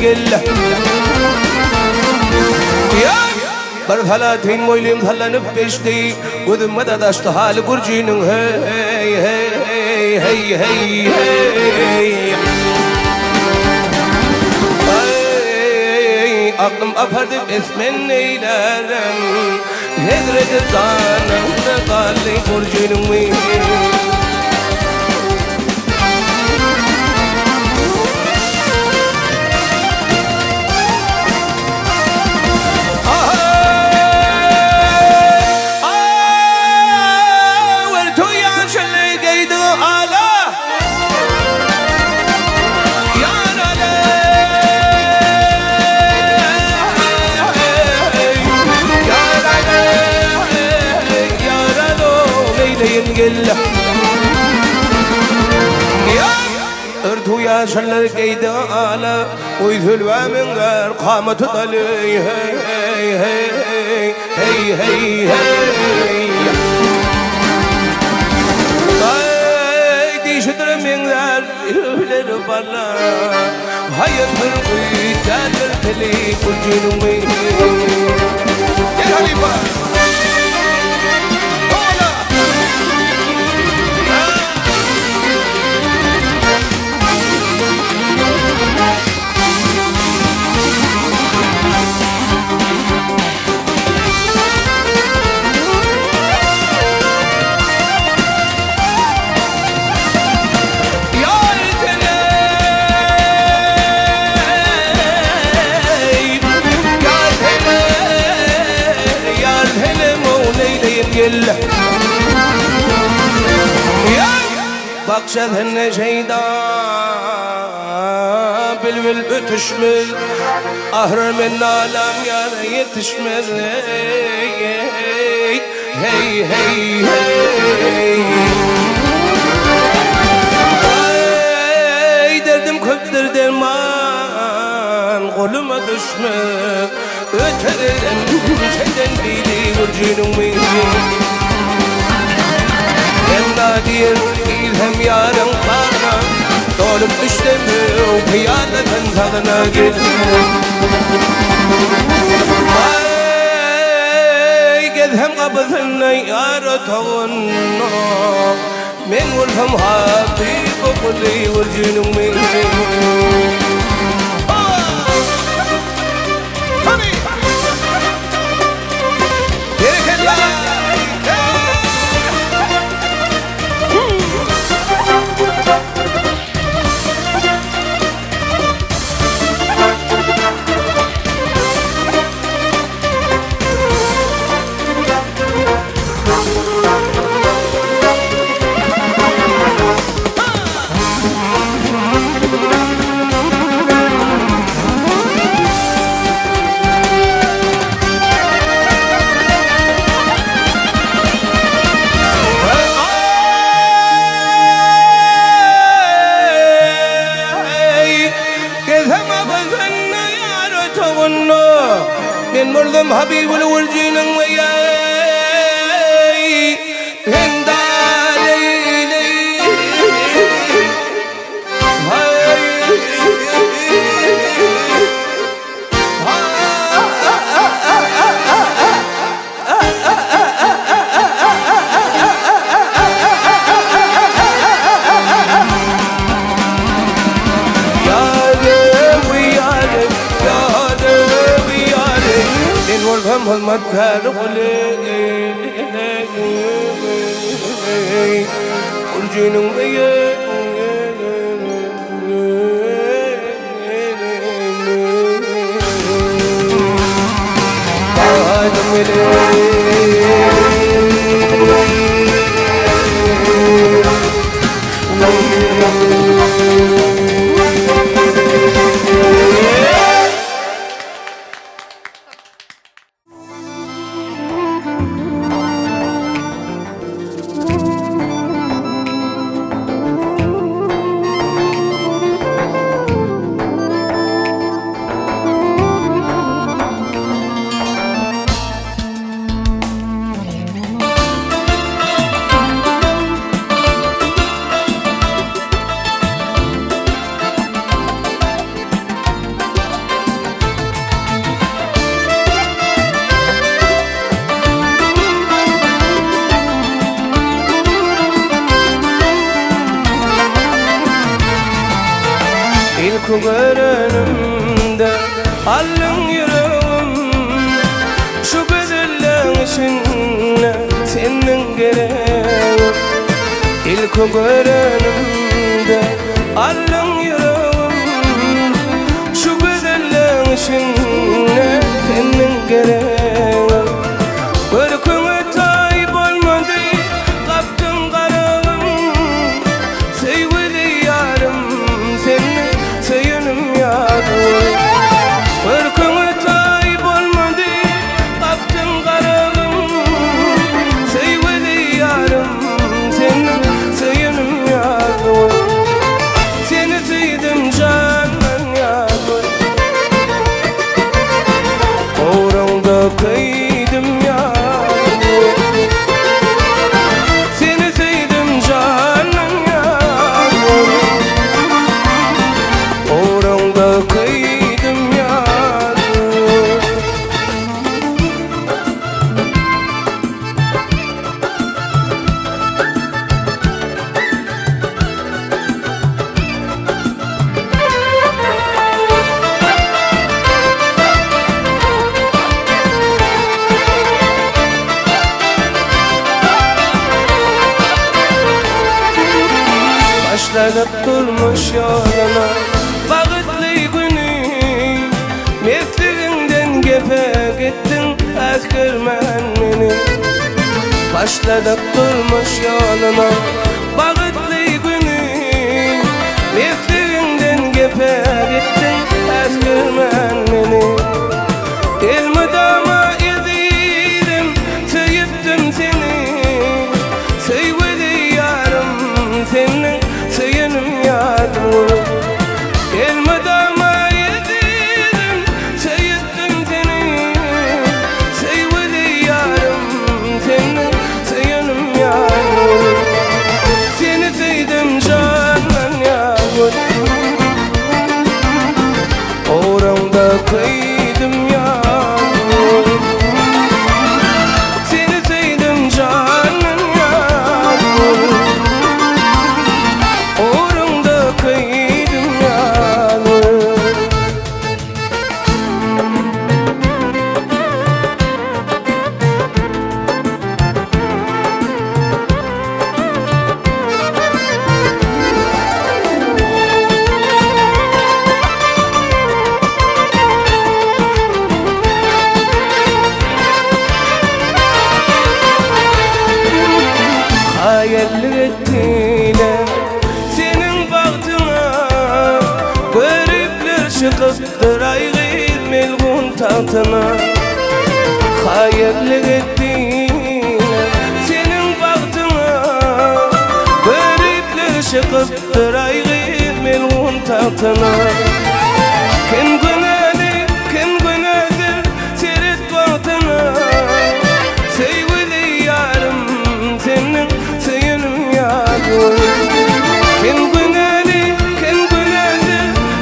ينقل يا برفلاتين مويلين فلا نبشتي وذم مدد اشتهال قرجين هي هي هي هي هي أقدم أفرد باسم نيلارم هدرت الدانا ونقال لي قرجين وين ينقل يا ارتو يا شلر قيدانا ويثلوا من غير قامة ضلي هي هي هي هي هي هي شدر من غير للبلا هيا البرقي تادر تلي كل جنوي يا خليفة بقشبهن شيدا بالبل تشمل أهر من عالم يا ريت تشمل هي هي هي هي دردم كبدر درمان قلما تشمل اتردم شدن بيلي ورجين ومين هم نادير إلهم يارن قارنا طولب تشتمي وبيانا تنفغنا قد قدهم قبضنا يارتغنا من ولهم حبيب وقلي والجنو من من مرضم حبيب الورجين وياي هندالي والفم المدهر قلي والجنو مية İlk görenimde allın yüreğim şu güzelliğin içinde senin gereğin. İlk görenimde allın yüreğim şu güzelliğin içinde senin gereğin. Görküme tayyip olmadı kaptın kararım sevgili yarım seni sayınım yarım. Görküme tayyip olmadı kaptın kararım sevgili yarım seni sayınım yarım. Seni sevdim canım yarım uğrunda kıydım yarım. Seni sevdim canım yarım uğrunda kıydım yarım. Başladık durmuş yoluna vakitli günü mesleğinden gepe gittin az görmen beni. Başladık durmuş yoluna vakitli günü mesleğinden gepe gittin az görmen beni. Elmadama izledim sevdim seni sevgili yarım senin sayınım yarım. Elmadama yedim sevdim seni sevgili yarım senin sayınım yarım. Seni sevdim canım yarım uğrunda kıydım yarım. Seni sevdim canım yarım uğrunda kıydım yarım. Hayaller ettiler senin baktına garipler çıkıptır aygır melgun tahtına. Hayaller ettiler senin baktına garipler çıkıptır aygır melgun tahtına. Kim günadır seyret baktına sevgili yarım senin sayınım yarım. Kim günadır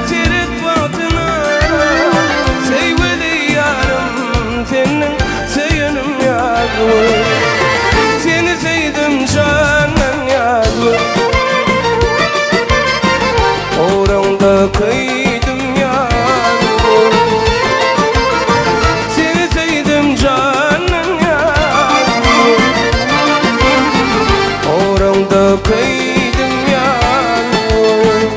seyret baktına sevgili yarım senin sayınım yarım. Seni sevdim canım yarım uğrunda kıydım yarım. Seni sevdim canım yarım uğrunda kıydım yarım.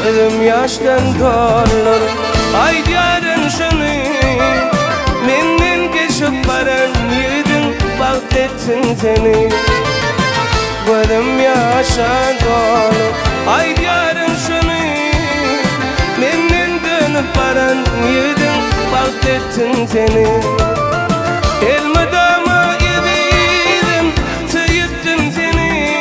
Gözüm yaştan dolur ay yarın şunu menden geçip baran yedin bahtettin seni. Gözüm yaştan dolur ay yarın şunu menden dönüp baran yedin bahtettin seni. Elmadama yedim sevdim seni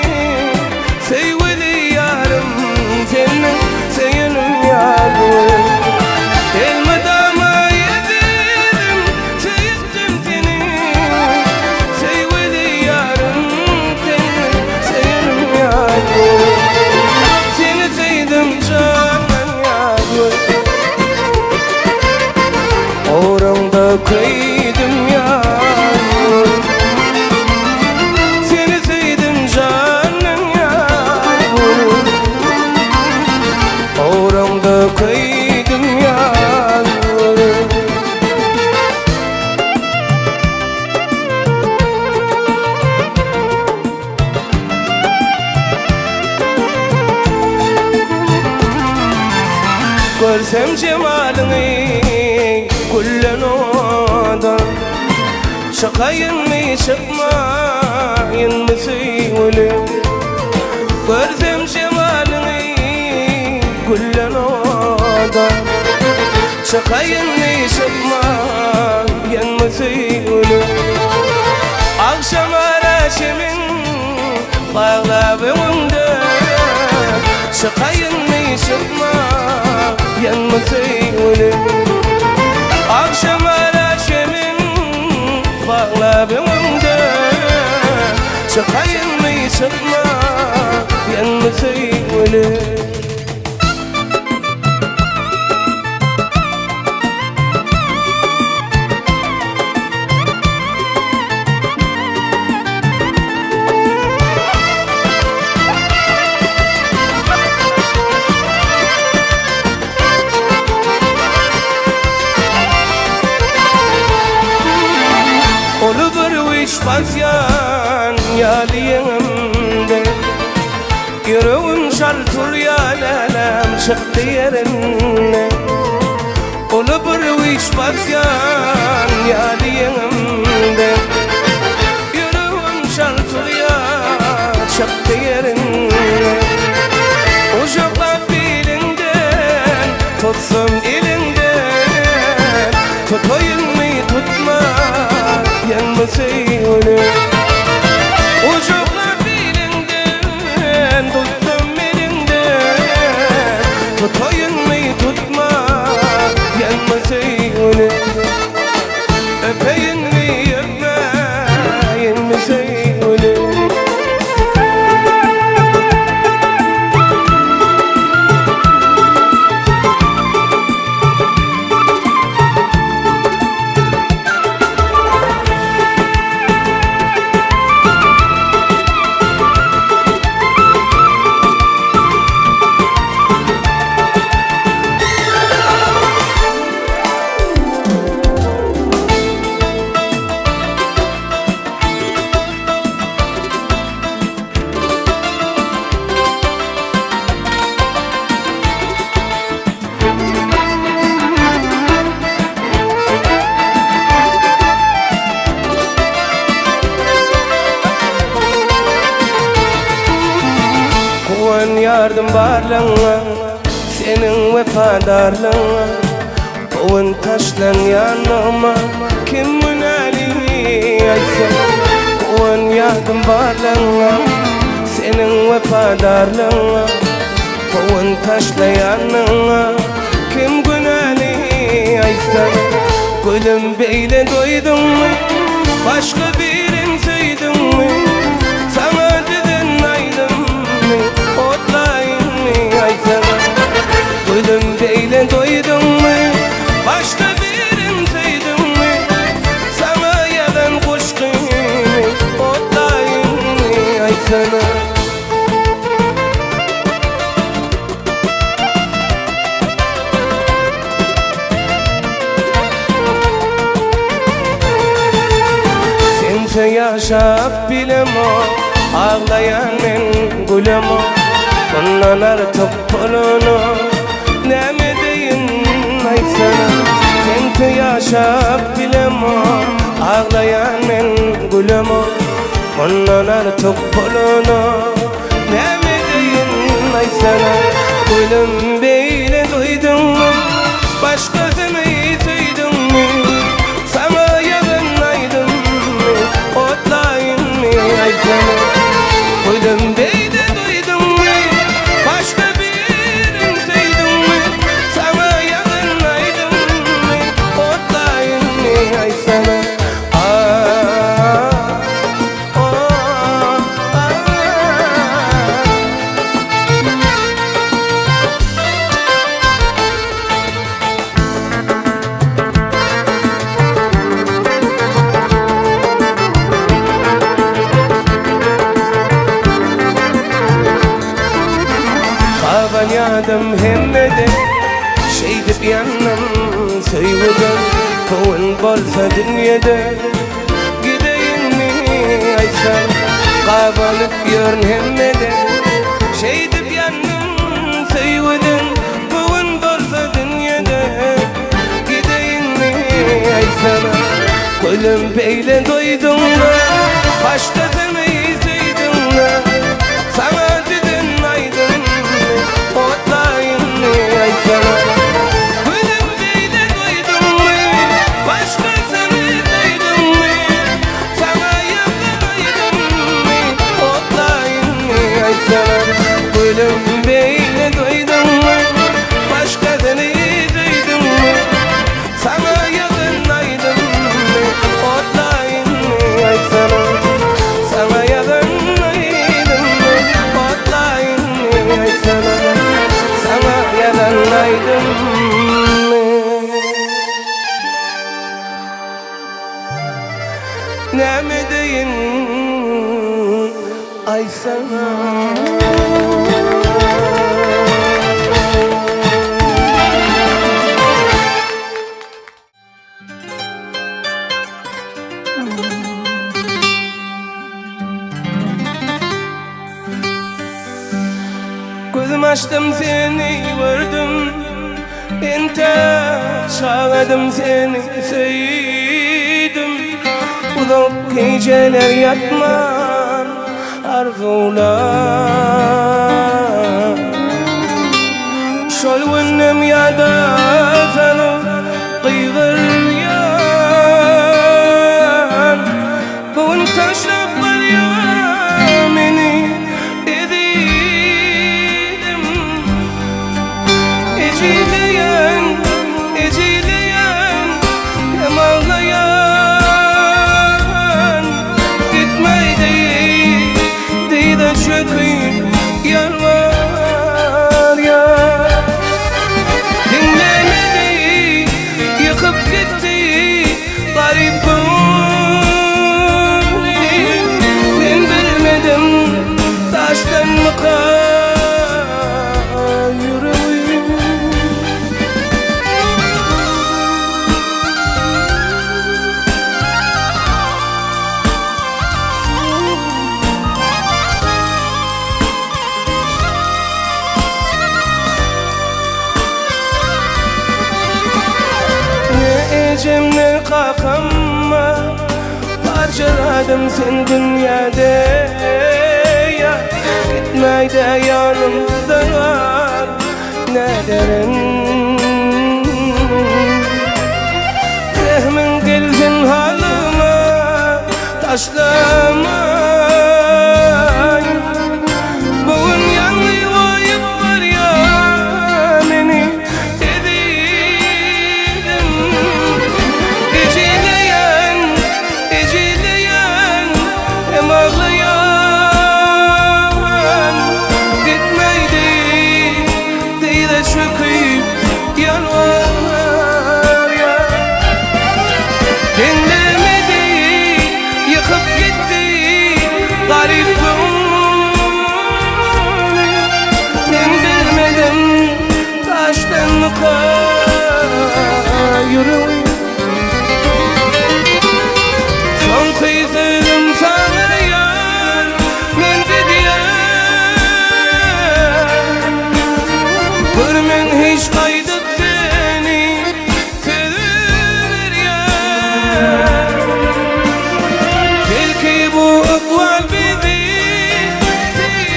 Görsem cemalini kullen odan Şakayın mı çıkmayın mı söyle Görsem cemalini kullen odan Şakayın mı çıkmayın mı söyle Akşam araşımın bağlavımda Şakayın mı çıkmayın mı söyle Akşam araşımın bağlavımda Şakayın mı çıkmayın mı söyle Başyan yaliyemde Yüreğim şaltur yalelem çıktı yerine Onu bir iş başyan yaliyemde Yüreğim şaltur yalelem çıktı yerine Uşakla bilinden tutsam elinden Tutayım mı tutma yanma söyle Ucuklar dilinden tuttum elinden Tutayın mı tutma yanma söyle Öpeyin mi öpmeyin mi söyle Yardım barlığına senin vefadarlığına Kovun taşlan yanıma kim münali aysa Kovun yardım barlığına senin vefadarlığına Kovun taşla yanıma kim günali aysa Gülüm beyle doydun mu başka birin söydün mü Sana dedin aydım otlayın mı aysan Gülüm beyle doydun mu başka birin söydün mü Sana yalan kuşkun otlayın mı aysan Sense yaşap bilemo ağlayan men gülemo Bundan artık polunu ne mi deyin aysana Sense yaşap bilemo ağlayan men gülemo Bundan artık polunu ne mi deyin aysana Gülüm beyle duydun mu başkasını duydun mu Sana yalanlaydın mı otlayın mı aysana Gülüm beyle duydun mu başka birin duydun mu Sana yalanlaydın mı otlayın mı aysana Yadım hemmede şeydip yanım söyledim Kovun bolsa dünyada gideyim mi aysan Kabanıp yörün hemmede şeydip yanım söyledim Kovun bolsa dünyada Gülüm beyle doydum da başka seni izleydin da sana dedim aydın otlayın ay sana. Gülüm beyle doydum da başka seni izleydin da sana yakalaydın otlayın ay sana. Gülüm beyle doydum da başka seni izleydin da sana yakınaydım otlayın ay sana. Sana yakınaydım otlayın ay sana. Sana yakınaydım. Ne mi deyin ay sana. Gözüm açtım seni gördüm, inte çağladım seni sevdim. Uzak geceler yatman arzular, şol günüm yada sana kıygır yan. Bugün taşlaplar ya beni ecileyen, hem ağlayan gitmeydi, değil de çöküp yalvar ya. Dinlemedi, yıkıp gitti garip gönlüm. Ben bilmedim taştan mı Ecemle kakamma parçaladım sen dünyada ya. Gitmey de yanımda ne derim. Rehmin gelsin halıma taşlamay. Bugün yanlıyım var ya beni dedim. Ecileyen, hem ağlayan gitmeydi, değil de çöküp yalvar ya. Dinlemedi, yıkıp gitti garip gönlüm. Ben bilmedim taştan mı kayırım. Son kıydım sana yar men gidiyen. Görmen hiç kaydık seni sever ya. Belki bu ıkval bizi sinayar.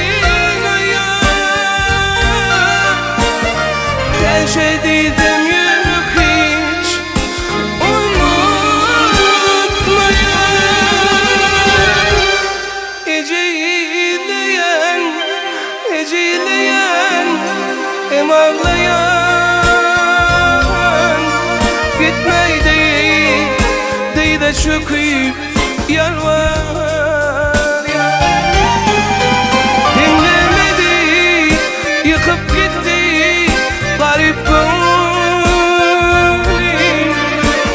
Gelşediydim yürük hiç ecileyen, hem ağlayan gitmeydi, değil de çöküp yalvar ya. Dinlemedi, yıkıp gitti garip gönlüm.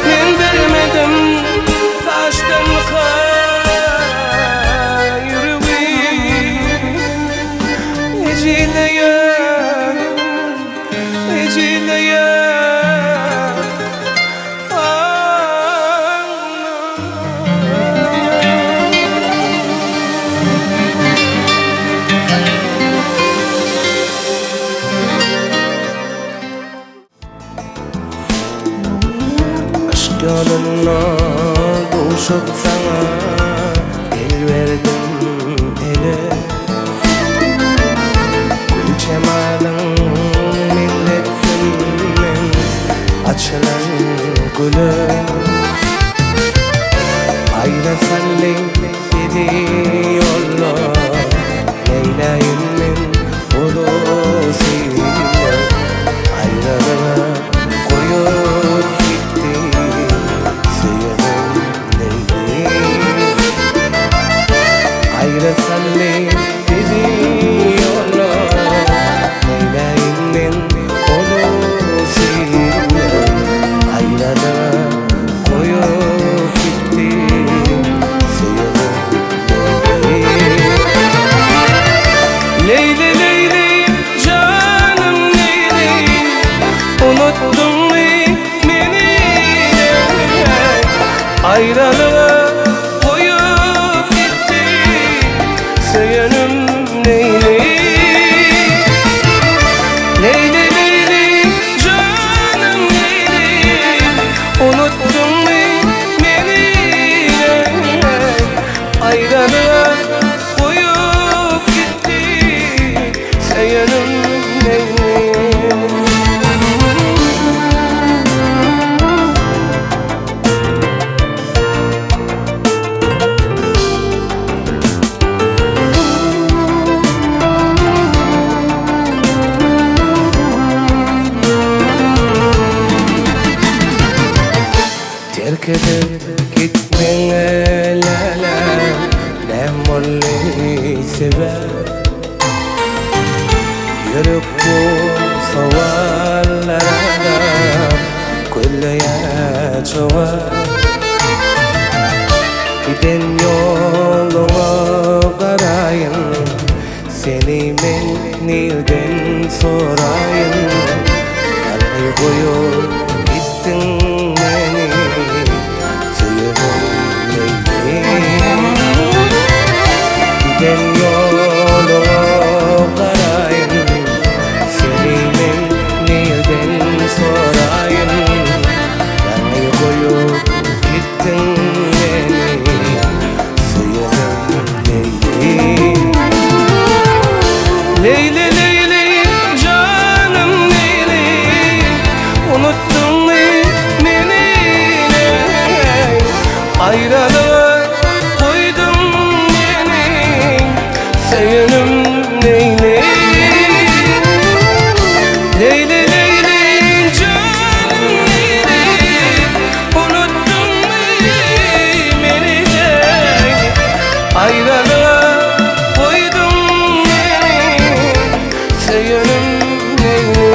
Ben bilmedim taştan mı kayırım. Ecileyen, ecileyen, aşk yoluna aşık sana el verdim ele. Gül cemalın milletim men, açılan gülüm. Ayrasan dedi yollar, neyleyim men onu seninle. Ayrılığa koyup gitti sıyırım neydi. Ayrasan dedi yollar, neyleyim men onu seninle. Ayrılığa koyup gitti sıyırım neydi. Leyli Leyli canım Leyli, unuttun mu beni? Ayrılığa koyup gitti söyünüm Leyli. Leyli Leyli canım Leyli, unuttun mu beni? Ayrılığa koyup gitti söyünüm Leyli. Terk edip gitmen el alem, ne molli sever. Yürüp bu savallara kullaya cevap. Giden yoluna karayın, seni men neden sorayım. Yanı koyup gittin beni söyünüm Leyli. Giden yoluna karayın, seni men neden sorayım. Yanı koyup gittin beni söyünüm Leyli. Leyli Leyli canım Leyli, unuttun mu beni? Ayrılığa koydum beni söyünüm Leyli. Leyli Leyli canım Leyli, unuttun mu beni? Ayrılığa koydum beni söyünüm Leyli.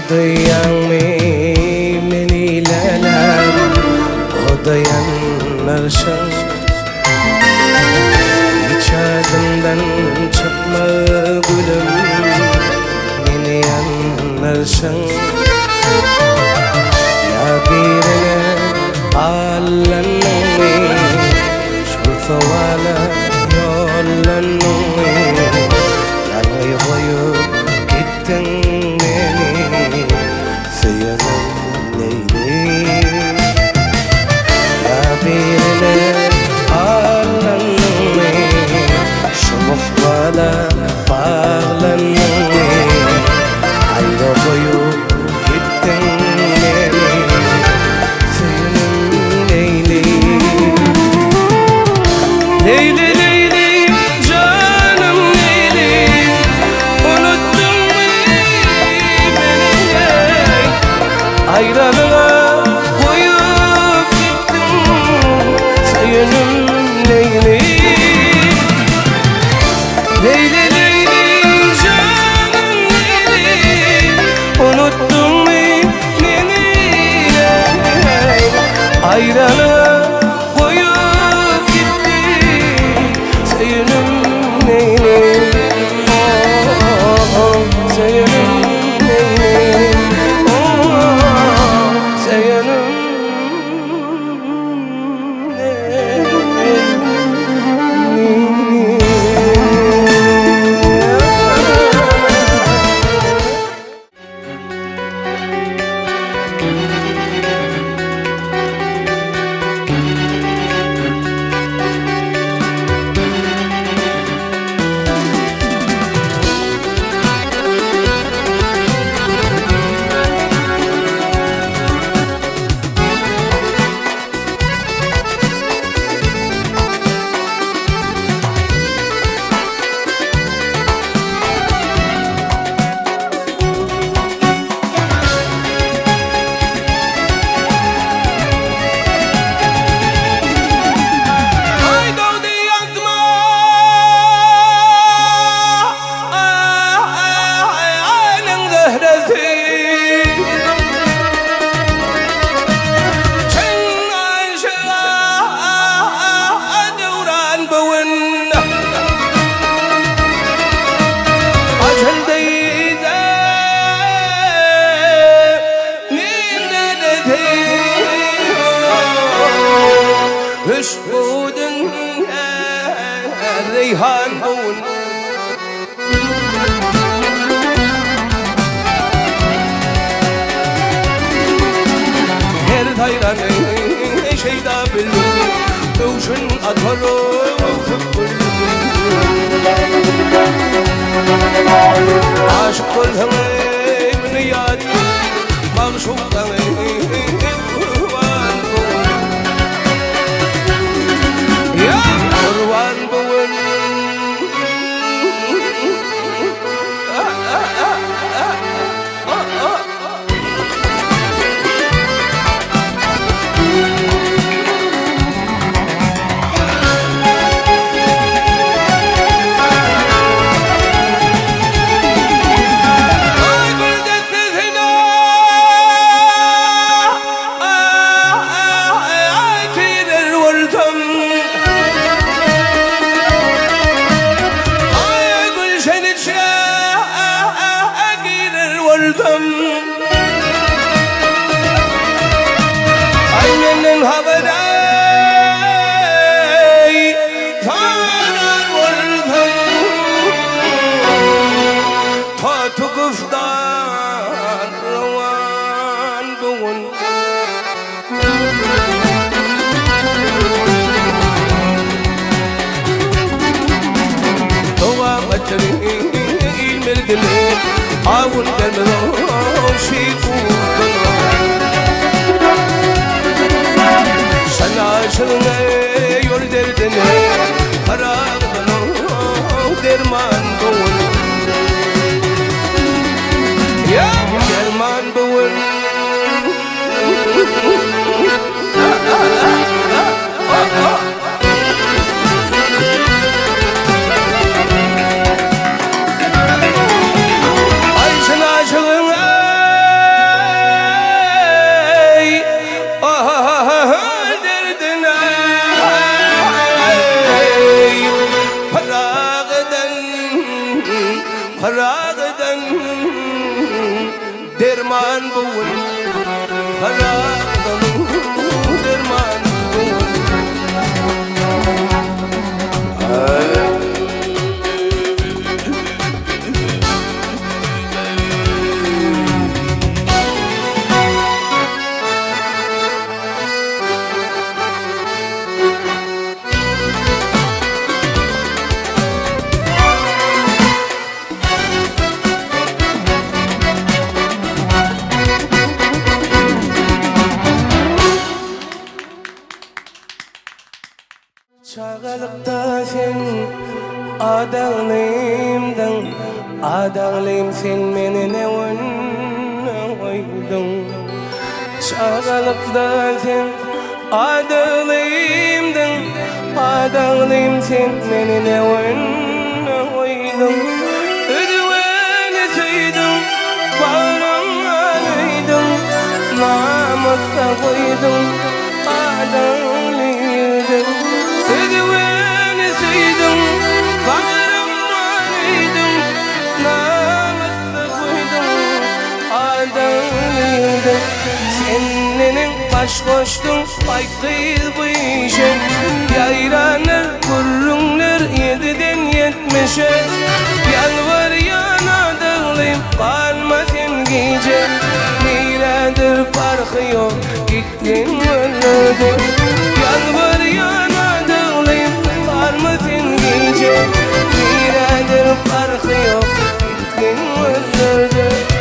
Duyan beni lelam, o dayanırsın. Hiç adımdan çıkma gülüm, beni yanırsın. Ya birine allanın, şu savala yollanın. Yanı koyup gittin beni söyünüm Leyli. Ya birine allanın, şu muhvala bağlanın. Ayrı koyup gittin beni söyünüm Leyli. Leyli Leyli canım Leyli, unuttun mu beni? Ayrılığa koyup gittin söyünüm Leyli. Leyli Leyli canım Leyli, unuttun mu beni? Ayrılığa koyup gittin söyünüm Leyli. Söyünüm Leyli. هشودن ريحان بون هر تايران شيدا بلو توشن أطهرو وفقل عاشق الهوى من ياد مغشوق يا مروان بون عاون دمرو شيكو سنا شلنا يول دردنا فراغ بنو درمان بون يا درمان بون فراغدن درمان بون فراغدن درمان بون Çağalıkta sen adağlayım sen meni ne oydun Çağalıkta sen adağlayım sen meni ne oydun Ödüveni söydüm bağrımlanıydın namusla koydum adağlaydın Ödüveni söydüm, bağrımlanıydın namusla koydum, adalıydım Senin baş koştun, baykıyız bu işe Yayranır, kurrunlar 7'den 70'e Yalvar yana dağlayıp kalma sen gece Neredir farkı yok, gittin öldürdün Yalvar yana dağlayıp kalma sen gece Neredir farkı yok, gittin öldürdün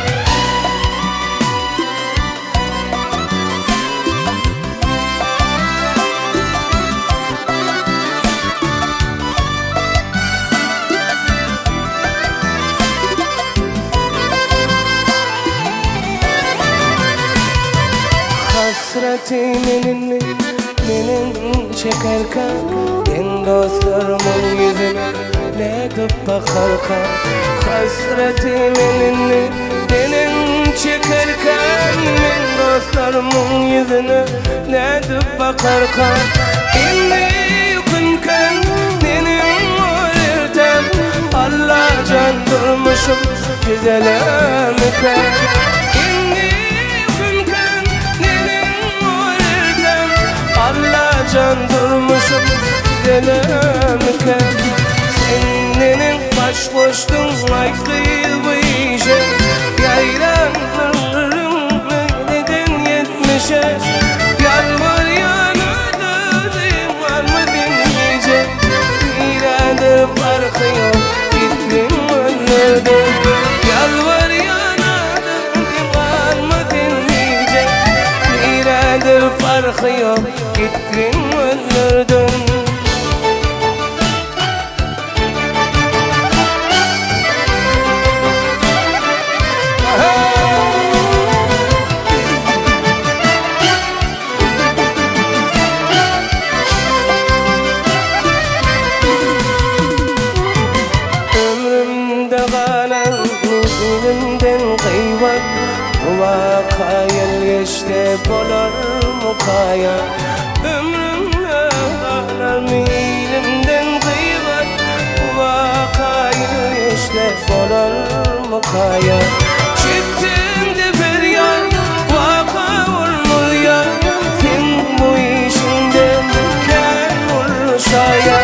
Hasreti benim çekerken Ben dostlarımın yüzüne ne bakarken Hasreti benim çekerken Ben dostlarımın yüzüne ne bakarken İndi yıkınken benim öğretem Allah can durmuşum güzelemken Allah can durma olsun denemke Senin baş koştun aykıymışe Yaylanlarım neden yetmişe Yalvar yanadım var mı dinleyecek İradı farkı yok gittin öldürdün Yalvar yanadım var mı dinleyecek İradı farkı yok gittin öldürdün Vakayel geçti bolar mukaya Ömrümde ağlar milimden kıymet Vakayel geçti bolar mukaya Çıktın de feryal vaka olmur ya Sen bu işinden kel oluşaya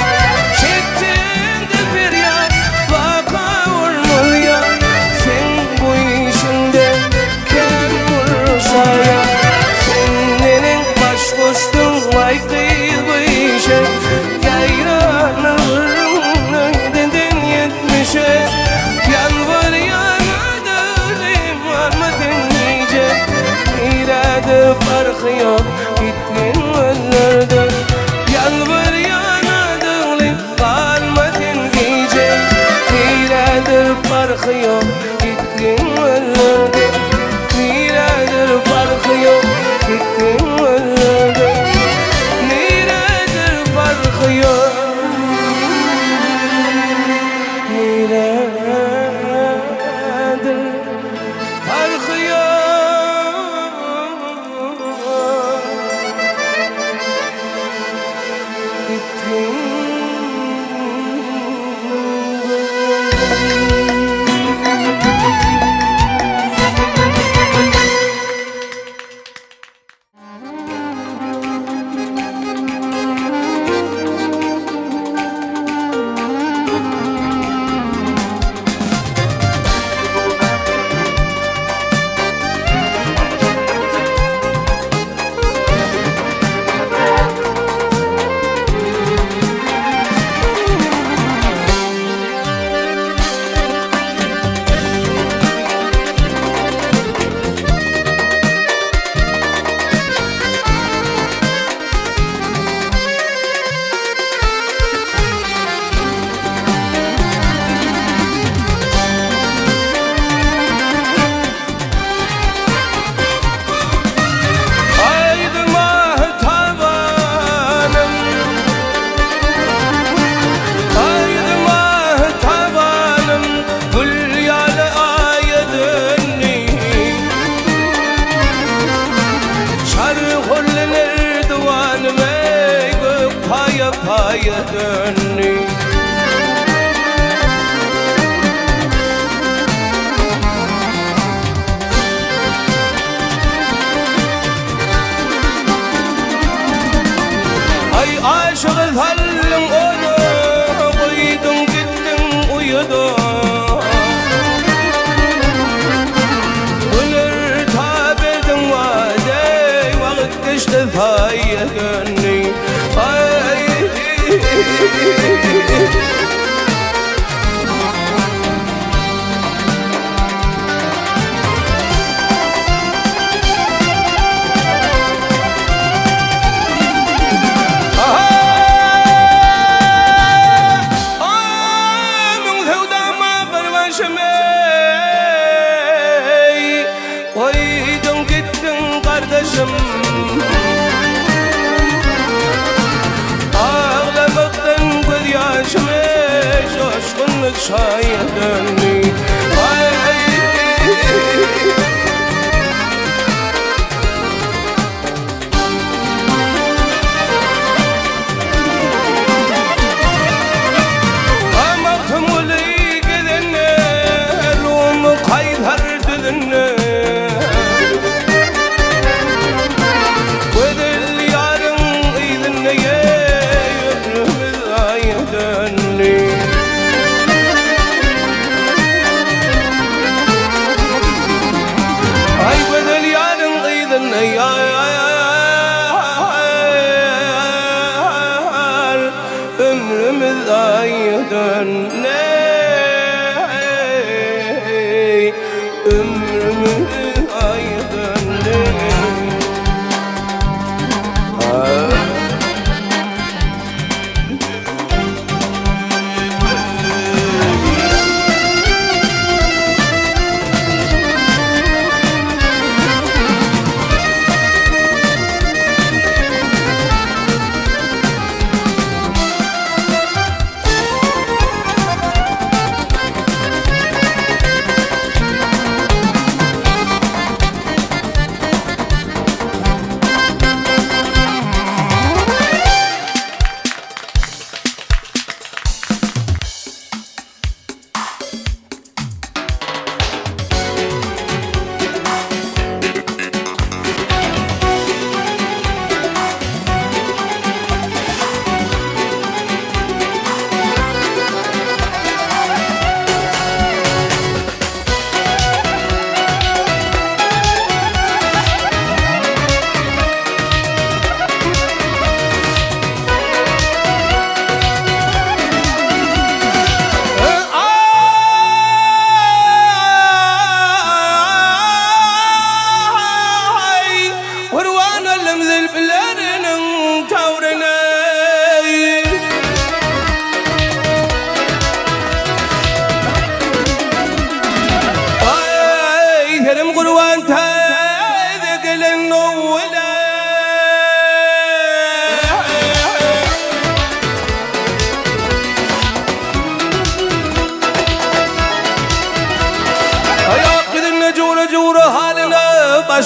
Çıktın de feryal vaka olmur ya Sen bu işinden Senin baş koştun aykıymışe Yayranırım neden yetmişe Yalvar yanadım var mı dinleyecek İradı farkı yok gittin öldürdün Yalvar yanadım kalma dinleyecek İradı farkı yok gittin öldürdün Neredir farkı yok gittin öldürdün Neredir farkı yok Neredir farkı yok gittin Paya dönü Ay aşık halin onu koydun gittin uyudun Ölür tabedin vadey vakit geçti paya dönü Ay Koydun gittin kardeşim Ağlamaktan göz yaşımı Coşkunluk şaya döndü ضايدن أمرم ضايدن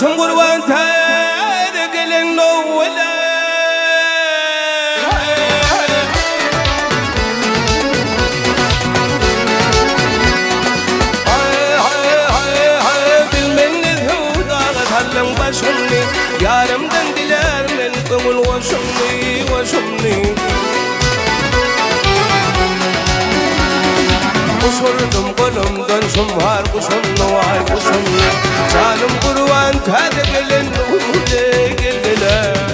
شنقول وانت ذقل النولا بالمن ذهود أغتهلم بشمني يا رمدن دلال منكم وشمني وشمني وصرتم قلم دون شمهار وشمنو وعي وشمني سالم قروان تهدق للنهود قلقلا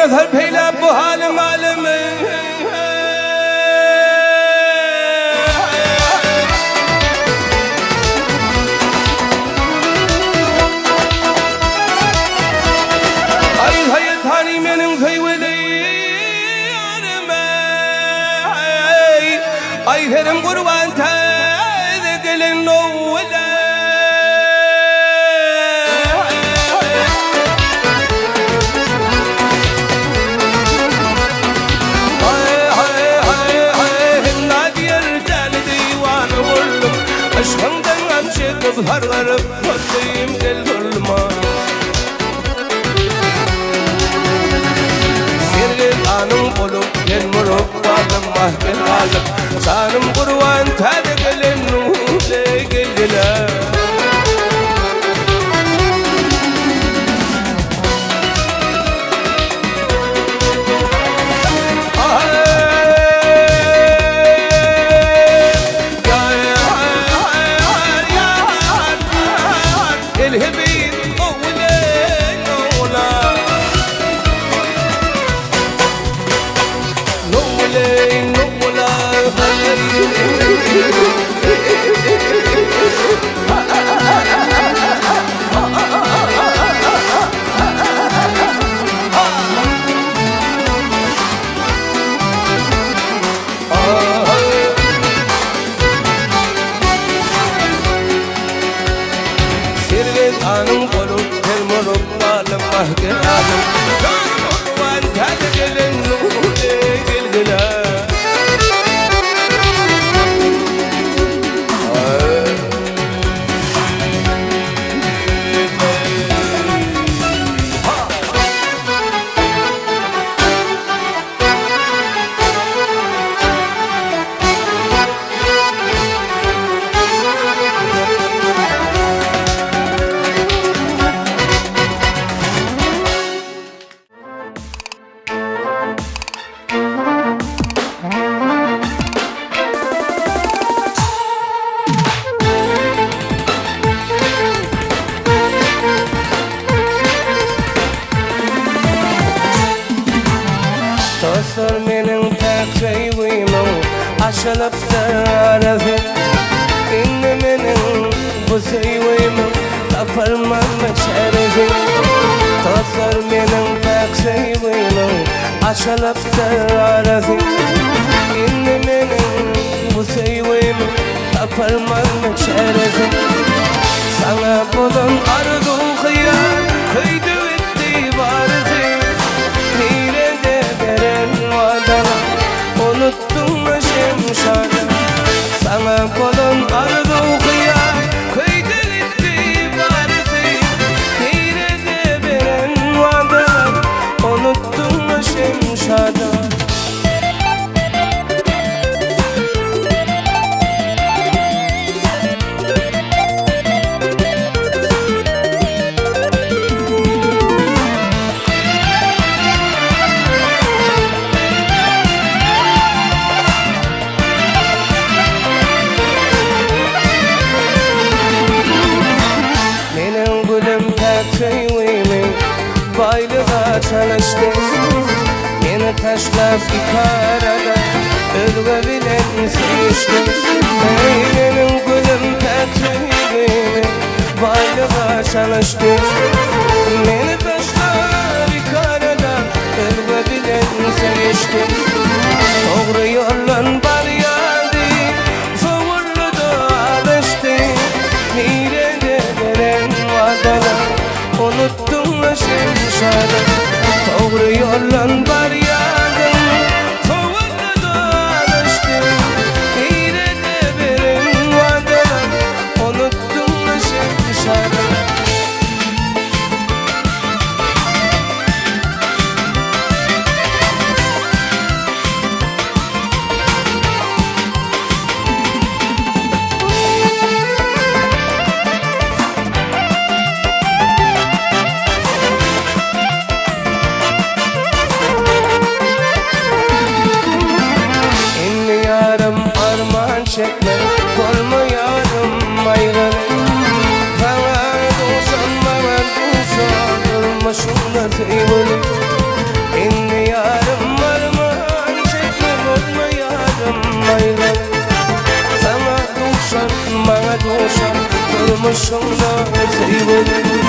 نذهب إلى أبوها المعلم أي ثاني من في ولي أي ثرم قربان تذكل النولا ظهر غرب فضيم للظلمة سير الآنم قلوب ينمرب والله بالعالم سانم قروان تادق للنوم لقللا أنا قلوب المرب لما هجرهم وانت هتجل النور الجلال açılıp tarafı İnne menin bu seyveymin taparman şerefi Tasar menin pek seyveymin açılıp tarafı İnne menin bu seyveymin taparman şerefi Sana bulan arzu hıyar kıydı etti barızı Nirede veren vadalar unuttun mu şemşadı Sana bulan arzu hıyar kıydı etti barızı Nirede veren vadalar unuttun mu şemşadı Baylığa çalıştım Beni taşlap ikarada Özge bilen seviştim Benim gülüm pek sevgimi Baylığa çalıştım Beni taşlap ikarada Özge bilen seviştim Doğru yolun bar yadı Soğurlu da alıştım Mirede veren vadalar Unuttum mu şemşadı Doğru yolun var yadın Soğurlu da alıştım İrede verin vadalar Unuttum mu şemşadı çekme Kormayarım ayrılık Bana dostan bana dostan Durmaşımda sevgilim İnni yarım armağan çekme Kormayarım ayrılık Sana dostan bana dostan Durmaşımda sevgilim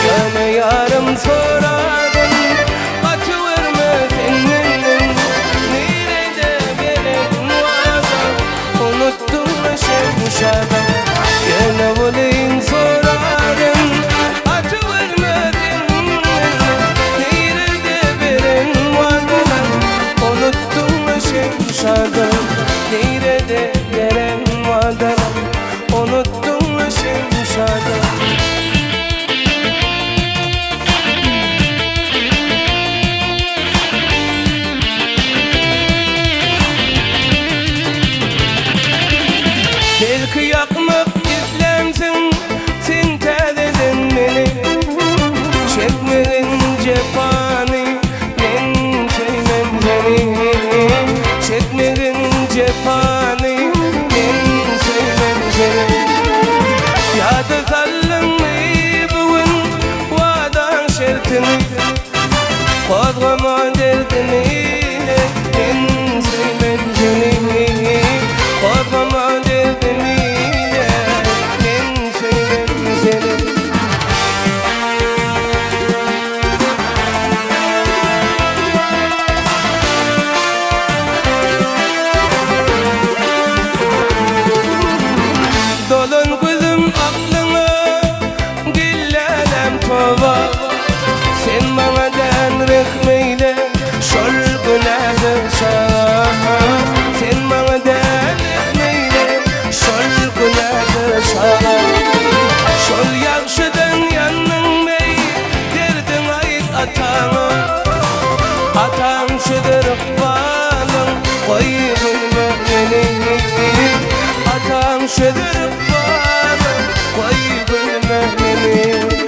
Yana yarım soradın Atıverme seninle Nerede gerek Unuttum mu şemşadım Yine bulayım sorarım Atıvermedin Nerede verin vadalar Unuttum mu şemşadım Nerede veren vadalar Unuttum mu şemşadım Belki yakmak izlemsin Sen tededin beni Çekmedin cephani Ben sevmem seni Çekmedin cephani Ben sevmem seni Yadı sallın bugün Vadan şertini Kodgama derdini Ben sevmem seni Kodgama derdini Ben sevmem seni Dolun gözüm aklına Gillelem tova Sen bana denrik meyle Şol günahı şaha Sen bana denrik meyle Şol günahı şaha Şol yakşıdan yanın bey Derdin ait atana Atan şıdırık balın Koy bilme beni Atan şıdırık balın Koy bilme beni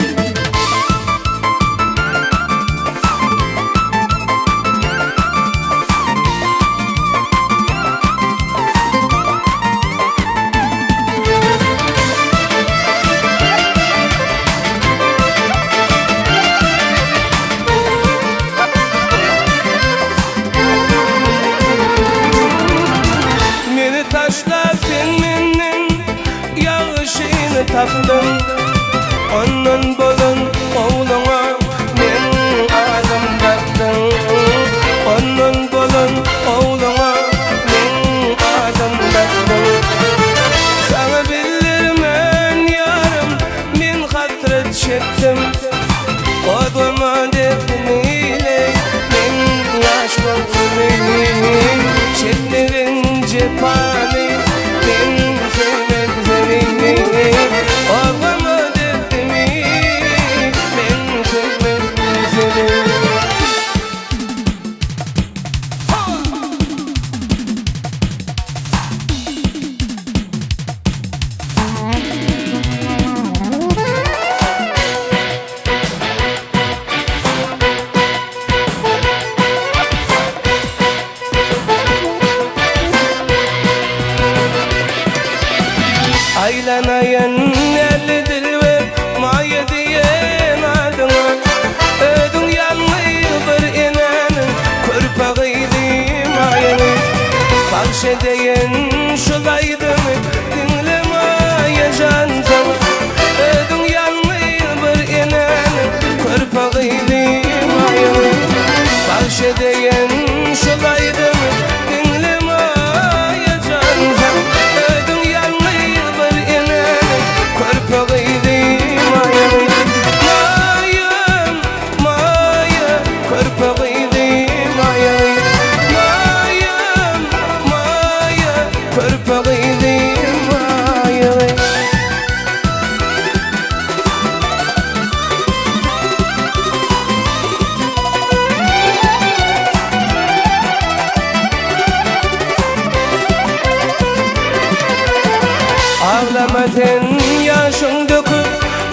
zaten yaşın döküp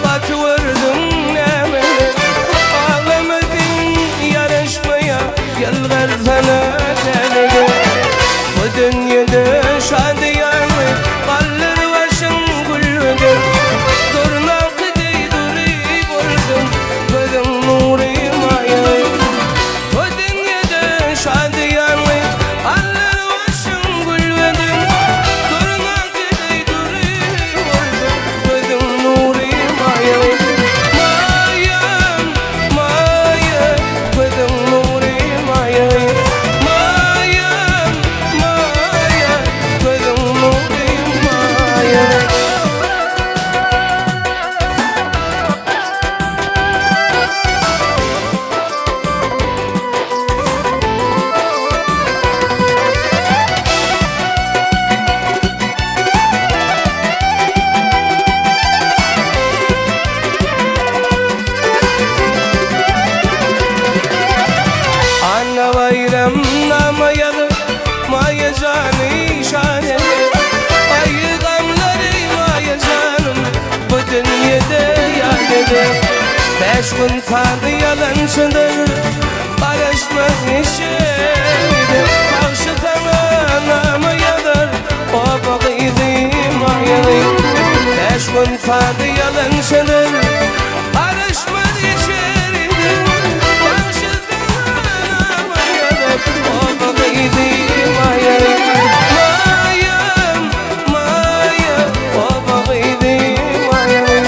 batıvırdın emeli. Ağlamadın yarışmaya yıllar sana teledi. Bu dünyada şadiyanlı kalır başın gülüdür. Durna kıday durib olsun gözün nuri mayalı. Bu dünyada şadiyanlı kalır başın gülüdür. Durna kıday durib olsun gözün nuri mayalı. Mayam maya gözün nuri mayalı. Mayam maya gözün nuri mayalı. Anna bayram namayalı maya canı şaneli. Ayı gamları maya canım bu dünyada yanede. 5 gün kaldı yalancıdır barışmak işeydi. Bağışıtana namayadır o bakıydı mayalı. 5 gün kaldı yalancıdır barışmak işeydi. Bağışıtana namayadır o bakıydı mayalı. Mayam maya o bakıydı mayalı.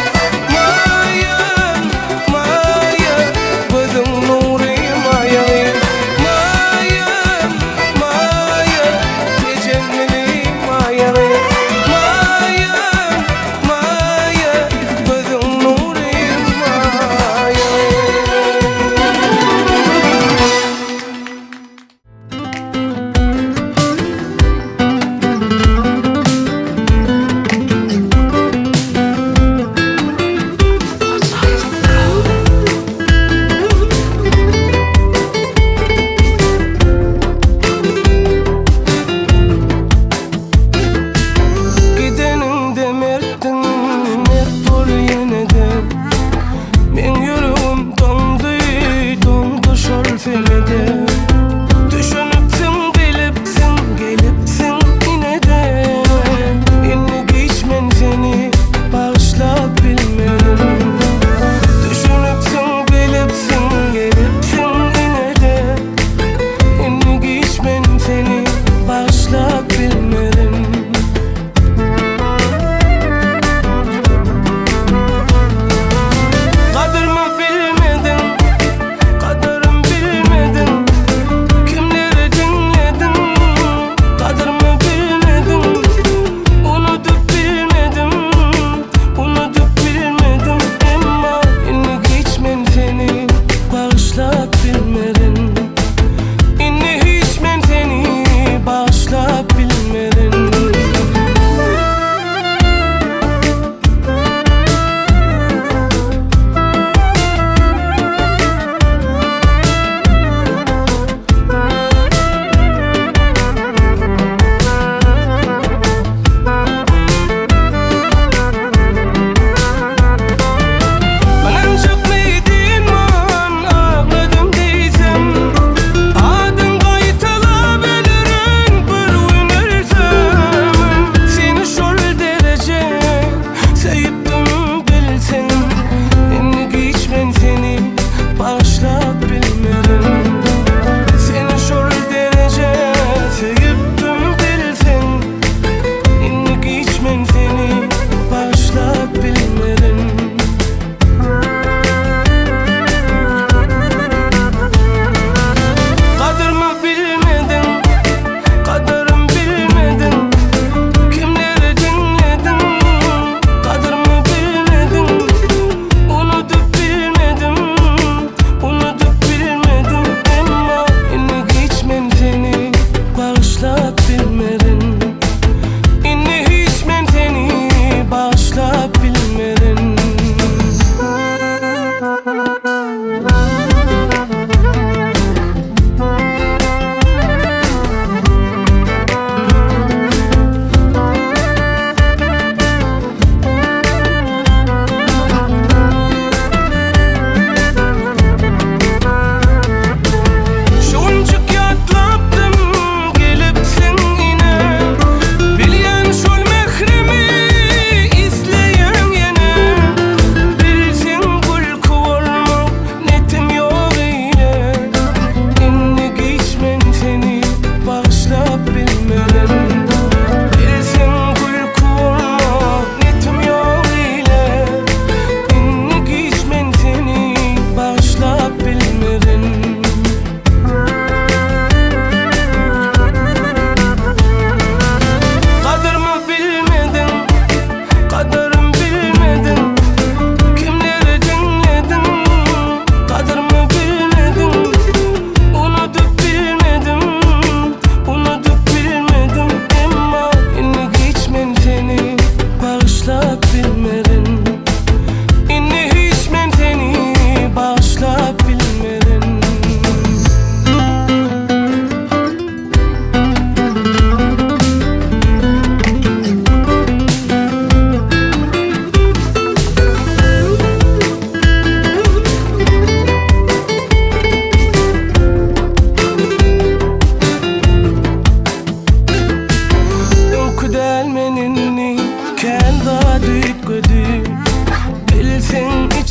Mayam maya gözün nuri mayalı. Mayam maya tecemmili mayalı. Mayam maya gözün nuri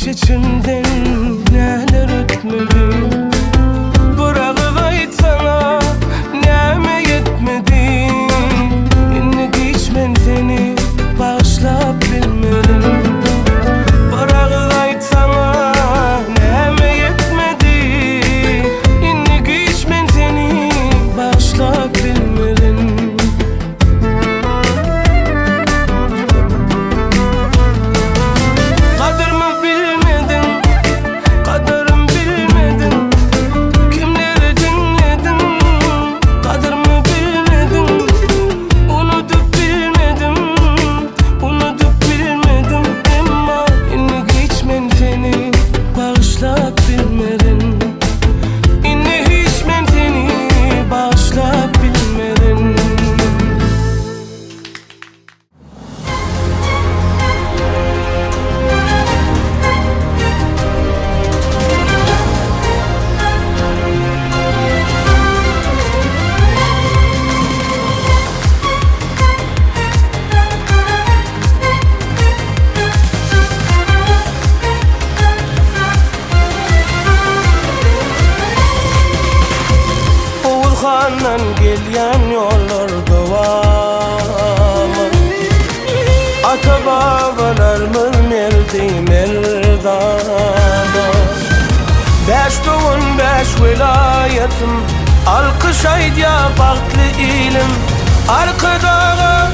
içimden neler ötmedi. Bırakıp aytsana neme yetmedi. İnnik hiç ben seni bağışlap bilmedim. Bırakıp aytsana neme yetmedi. İnnik hiç ben seni bağışlap bilmedim. Oğulhandan gelyen yollarda var. Ata babalarımız merdi merdana. 5 doğun 5 vilayetim, alkışaydı ya baktlı ilim. Arkadağı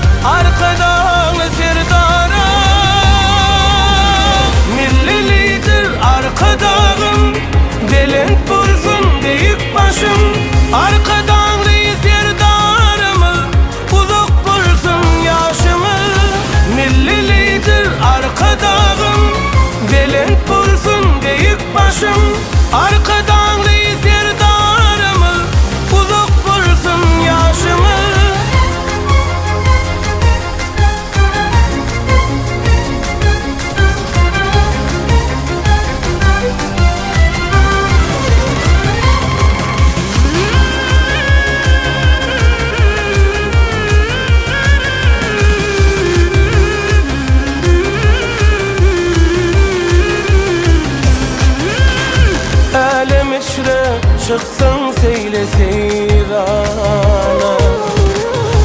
serdara, milli lider arkadağım. Delent bulsun deyip başım, arkadan serdarımı, uzak bulsun yaşımı. Milli lider arkadağım, delent bulsun deyip başım, arkadan serdarımı, uzak bulsun yaşımı. Çıksın seyle seyrana,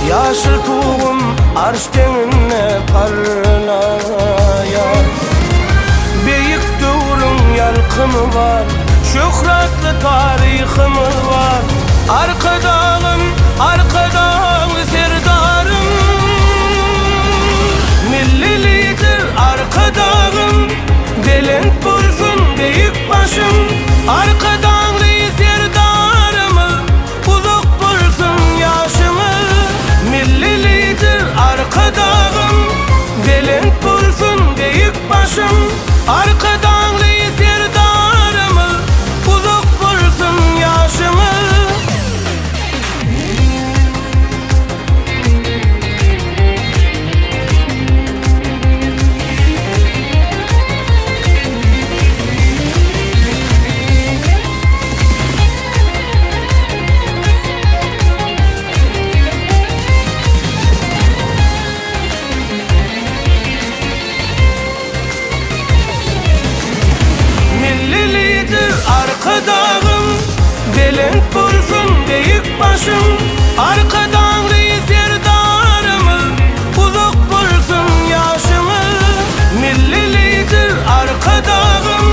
yaşıl tuğum arş denine parlaya. Büyük dövrün yalkımı var, şöhretli tarihimiz var. Arkadağım serdarım, milli lider arkadağım. Delent bulsun deyip başım, arkadan serdarımı, uzak bulsun yaşımı. Milli lider arkadağım, delent bulsun deyip başım, arkadan serdarımı, uzak bulsun yaşımı. Arkadağım, delent bulsun deyip başım, arkadan serdarımı, uzak bulsun yaşımı. Milli lider arkadağım,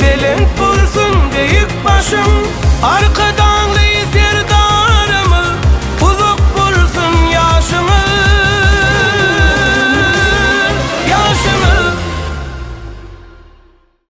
delent bulsun deyip başım, arkadan